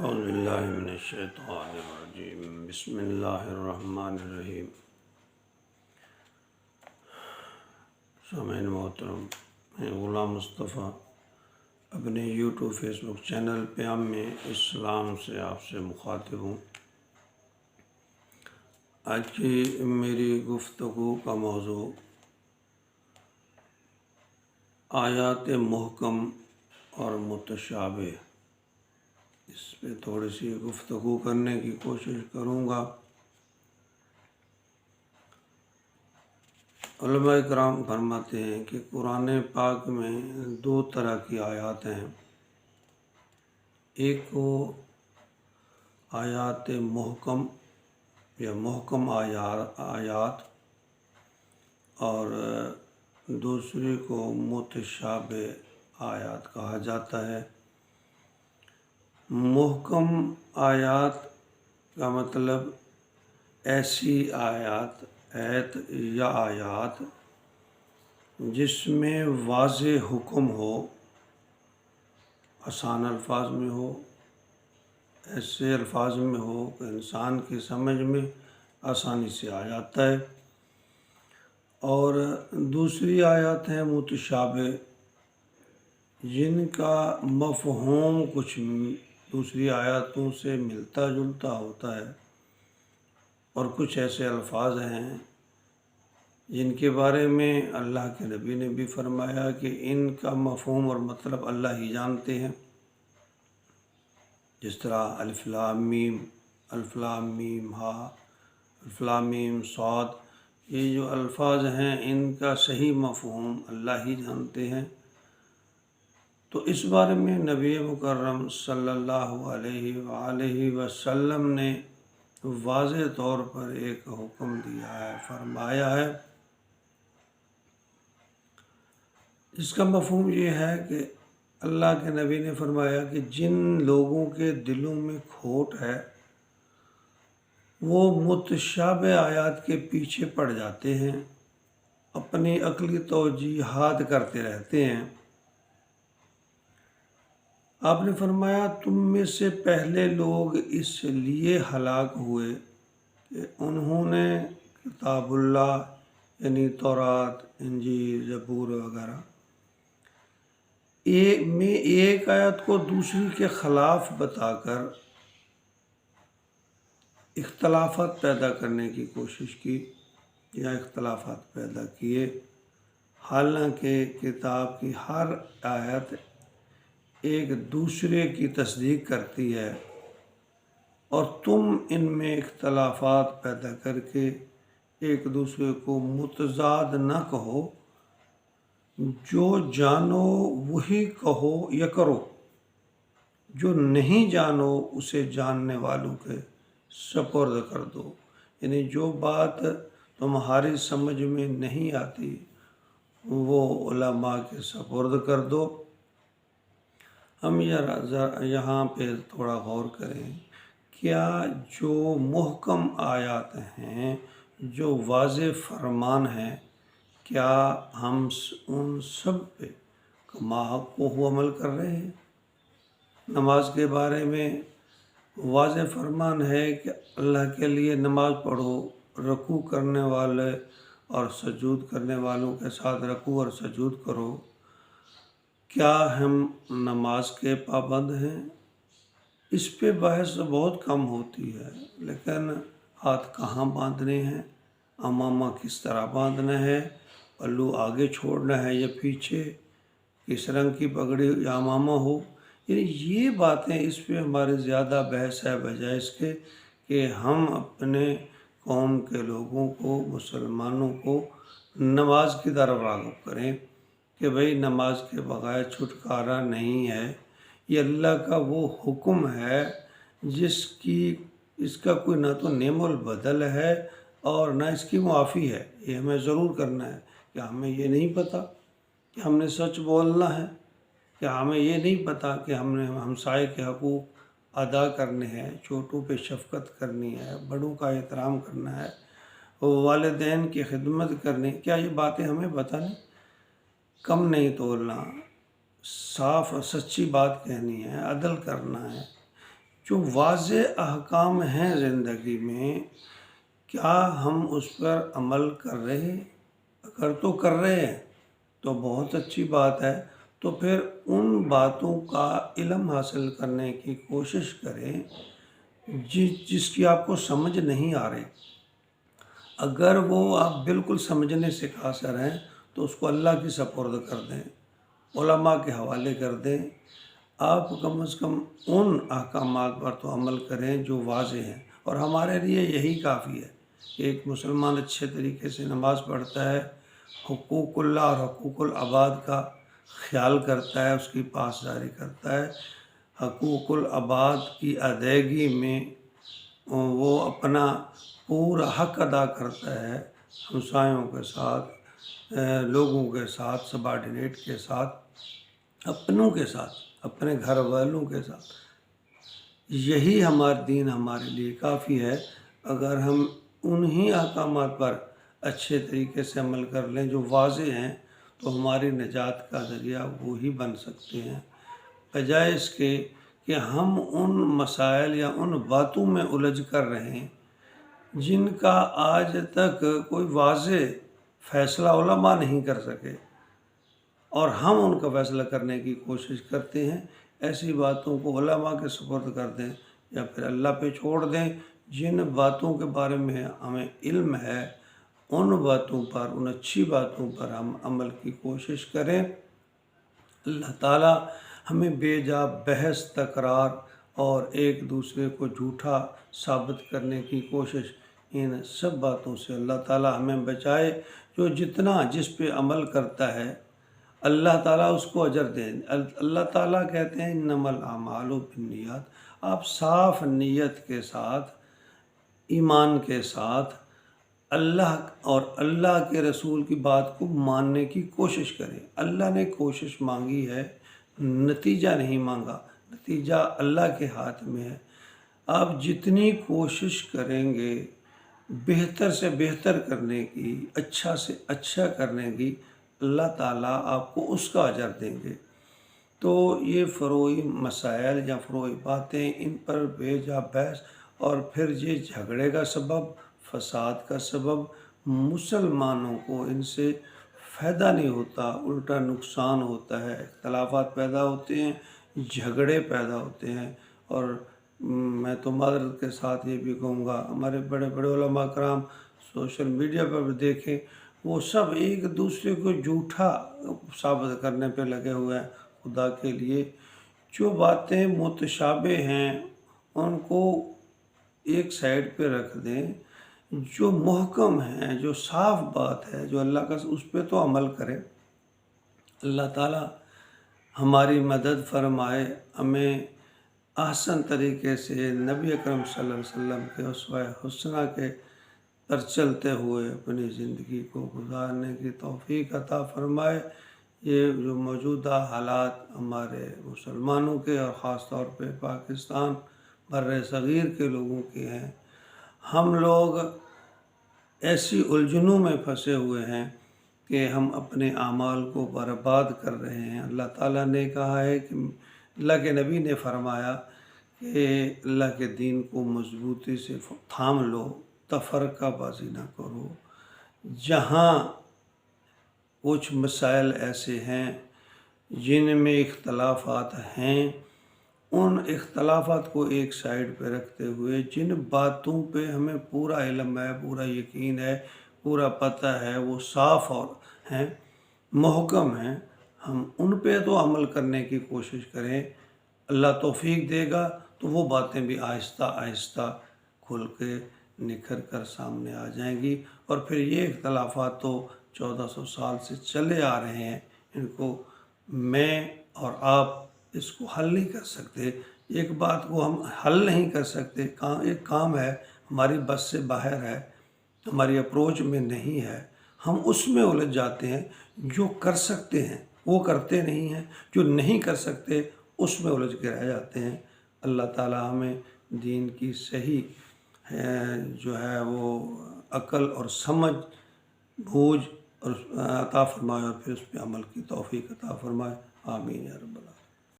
اعوذ باللہ من الشیطان الرجیم، بسم اللہ الرحمن الرحیم۔ سامعین محترم، میں غلام مصطفیٰ اپنے یوٹیوب فیس بک چینل پیام میں اسلام سے آپ سے مخاطب ہوں۔ آج کی میری گفتگو کا موضوع آیات محکم اور متشابہ، اس پہ تھوڑی سی گفتگو کرنے کی کوشش کروں گا۔ علماء کرام فرماتے ہیں کہ قرآن پاک میں دو طرح کی آیات ہیں، ایک وہ آیات محکم یا محکم آیات اور دوسری کو متشابہ آیات کہا جاتا ہے۔ محکم آیات کا مطلب ایسی آیات یا آیات جس میں واضح حکم ہو، آسان الفاظ میں ہو، ایسے الفاظ میں ہو کہ انسان کی سمجھ میں آسانی سے آ جاتا ہے، اور دوسری آیات ہیں متشابہ، جن کا مفہوم کچھ دوسری آیاتوں سے ملتا جلتا ہوتا ہے، اور کچھ ایسے الفاظ ہیں جن کے بارے میں اللہ کے نبی نے بھی فرمایا کہ ان کا مفہوم اور مطلب اللہ ہی جانتے ہیں، جس طرح الف لام میم، الف لام میم ہا، الف لام میم صاد، یہ جو الفاظ ہیں ان کا صحیح مفہوم اللہ ہی جانتے ہیں۔ تو اس بارے میں نبی مکرم صلی اللہ علیہ وآلہ وسلم نے واضح طور پر ایک حکم دیا ہے، فرمایا ہے۔ اس کا مفہوم یہ ہے کہ اللہ کے نبی نے فرمایا کہ جن لوگوں کے دلوں میں کھوٹ ہے وہ متشابہ آیات کے پیچھے پڑ جاتے ہیں، اپنی عقلی توجیحات کرتے رہتے ہیں۔ آپ نے فرمایا تم میں سے پہلے لوگ اس لیے ہلاک ہوئے کہ انہوں نے کتاب اللہ یعنی تورات، انجیل، زبور وغیرہ میں ایک آیت کو دوسری کے خلاف بتا کر اختلافات پیدا کرنے کی کوشش کی یا اختلافات پیدا کیے، حالانکہ کتاب کی ہر آیت ایک دوسرے کی تصدیق کرتی ہے، اور تم ان میں اختلافات پیدا کر کے ایک دوسرے کو متضاد نہ کہو، جو جانو وہی کہو یا کرو، جو نہیں جانو اسے جاننے والوں کے سپرد کر دو۔ یعنی جو بات تمہاری سمجھ میں نہیں آتی وہ علماء کے سپرد کر دو۔ ہم یہاں پہ تھوڑا غور کریں، کیا جو محکم آیات ہیں، جو واضح فرمان ہیں، کیا ہم ان سب پہ کما حق عمل کر رہے ہیں؟ نماز کے بارے میں واضح فرمان ہے کہ اللہ کے لیے نماز پڑھو، رکوع کرنے والے اور سجود کرنے والوں کے ساتھ رکوع اور سجود کرو۔ کیا ہم نماز کے پابند ہیں؟ اس پہ بحث بہت کم ہوتی ہے، لیکن ہاتھ کہاں باندھنے ہیں، امامہ کس طرح باندھنا ہے، پلو آگے چھوڑنا ہے یا پیچھے، کس رنگ کی پگڑی یا امامہ ہو، یعنی یہ باتیں اس پہ ہماری زیادہ بحث ہے، بجائے اس کے کہ ہم اپنے قوم کے لوگوں کو، مسلمانوں کو نماز کی طرف راغب کریں کہ بھئی نماز کے بغیر چھٹکارا نہیں ہے۔ یہ اللہ کا وہ حکم ہے اس کا کوئی نہ تو نعم البدل ہے اور نہ اس کی معافی ہے۔ یہ ہمیں ضرور کرنا ہے۔ کیا ہمیں یہ نہیں پتہ کہ ہم نے سچ بولنا ہے؟ کیا ہمیں یہ نہیں پتہ کہ ہم نے ہمسائے کے حقوق ادا کرنے ہیں، چھوٹوں پہ شفقت کرنی ہے، بڑوں کا احترام کرنا ہے، والدین کی خدمت کرنی؟ کیا یہ باتیں ہمیں پتہ نہیں؟ کم نہیں تولنا، صاف اور سچی بات کہنی ہے، عدل کرنا ہے، جو واضح احکام ہیں زندگی میں، کیا ہم اس پر عمل کر رہے ہیں؟ اگر تو کر رہے ہیں تو بہت اچھی بات ہے، تو پھر ان باتوں کا علم حاصل کرنے کی کوشش کریں جس کی آپ کو سمجھ نہیں آ رہی۔ اگر وہ آپ بالکل سمجھنے سے قاصر ہیں تو اس کو اللہ کی سپرد کر دیں، علماء کے حوالے کر دیں۔ آپ کم از کم ان احکامات پر تو عمل کریں جو واضح ہیں، اور ہمارے لیے یہی کافی ہے کہ ایک مسلمان اچھے طریقے سے نماز پڑھتا ہے، حقوق اللہ اور حقوق العباد کا خیال کرتا ہے، اس کی پاسداری کرتا ہے، حقوق العباد کی ادائیگی میں وہ اپنا پورا حق ادا کرتا ہے، ہمسایوں کے ساتھ، لوگوں کے ساتھ، سبارڈینیٹ کے ساتھ، اپنوں کے ساتھ، اپنے گھر والوں کے ساتھ۔ یہی ہمارا دین ہمارے لیے کافی ہے۔ اگر ہم انہی احکامات پر اچھے طریقے سے عمل کر لیں جو واضح ہیں تو ہماری نجات کا ذریعہ وہی بن سکتے ہیں، بجائے اس کے کہ ہم ان مسائل یا ان باتوں میں الجھ کر رہیں جن کا آج تک کوئی واضح فیصلہ علماء نہیں کر سکے، اور ہم ان کا فیصلہ کرنے کی کوشش کرتے ہیں۔ ایسی باتوں کو علماء کے سپرد کر دیں یا پھر اللہ پہ چھوڑ دیں۔ جن باتوں کے بارے میں ہمیں علم ہے، ان باتوں پر، ان اچھی باتوں پر ہم عمل کی کوشش کریں۔ اللہ تعالیٰ ہمیں بے جا بحث، تکرار اور ایک دوسرے کو جھوٹا ثابت کرنے کی کوشش، ان سب باتوں سے اللہ تعالیٰ ہمیں بچائے۔ جو جتنا جس پہ عمل کرتا ہے اللہ تعالیٰ اس کو اجر دیں۔ اللہ تعالیٰ کہتے ہیں انما الاعمال بالنیات۔ آپ صاف نیت کے ساتھ، ایمان کے ساتھ اللہ اور اللہ کے رسول کی بات کو ماننے کی کوشش کریں۔ اللہ نے کوشش مانگی ہے، نتیجہ نہیں مانگا، نتیجہ اللہ کے ہاتھ میں ہے۔ آپ جتنی کوشش کریں گے بہتر سے بہتر کرنے کی، اچھا سے اچھا کرنے کی، اللہ تعالیٰ آپ کو اس کا اجر دیں گے۔ تو یہ فروعی مسائل یا فروعی باتیں، ان پر بے جا بحث اور پھر یہ جھگڑے کا سبب، فساد کا سبب، مسلمانوں کو ان سے فائدہ نہیں ہوتا، الٹا نقصان ہوتا ہے، اختلافات پیدا ہوتے ہیں، جھگڑے پیدا ہوتے ہیں۔ اور میں تو معذرت کے ساتھ یہ بھی کہوں گا، ہمارے بڑے بڑے علماء کرام سوشل میڈیا پر بھی دیکھیں، وہ سب ایک دوسرے کو جھوٹا ثابت کرنے پہ لگے ہوئے ہیں۔ خدا کے لیے جو باتیں متشابہ ہیں ان کو ایک سائڈ پہ رکھ دیں، جو محکم ہیں، جو صاف بات ہے، جو اللہ کا، اس پہ تو عمل کریں۔ اللہ تعالیٰ ہماری مدد فرمائے، ہمیں احسن طریقے سے نبی اکرم صلی اللہ علیہ وسلم کے اسوہ حسنہ کے پر چلتے ہوئے اپنی زندگی کو گزارنے کی توفیق عطا فرمائے۔ یہ جو موجودہ حالات ہمارے مسلمانوں کے اور خاص طور پہ پاکستان بر صغیر کے لوگوں کے ہیں، ہم لوگ ایسی الجھنوں میں پھنسے ہوئے ہیں کہ ہم اپنے اعمال کو برباد کر رہے ہیں۔ اللہ تعالیٰ نے کہا ہے کہ اللہ کے نبی نے فرمایا کہ اللہ کے دین کو مضبوطی سے تھام لو، تفرقہ بازی نہ کرو۔ جہاں کچھ مسائل ایسے ہیں جن میں اختلافات ہیں، ان اختلافات کو ایک سائڈ پہ رکھتے ہوئے جن باتوں پہ ہمیں پورا علم ہے، پورا یقین ہے، پورا پتہ ہے، وہ صاف اور ہیں، محکم ہیں، ہم ان پہ تو عمل کرنے کی کوشش کریں۔ اللہ توفیق دے گا تو وہ باتیں بھی آہستہ آہستہ کھل کے نکھر کر سامنے آ جائیں گی، اور پھر یہ اختلافات تو 1400 سال سے چلے آ رہے ہیں، ان کو میں اور آپ اس کو حل نہیں کر سکتے۔ ایک بات کو ہم حل نہیں کر سکتے، ایک کام ہے ہماری بس سے باہر ہے، ہماری اپروچ میں نہیں ہے، ہم اس میں الجھ جاتے ہیں۔ جو کر سکتے ہیں وہ کرتے نہیں ہیں، جو نہیں کر سکتے اس میں الجھ کے رہ جاتے ہیں۔ اللہ تعالیٰ ہمیں دین کی صحیح جو ہے وہ عقل اور سمجھ، بوجھ اور عطا فرمائے، اور پھر اس پہ عمل کی توفیق عطا فرمائے۔ آمین یا رب العالمین۔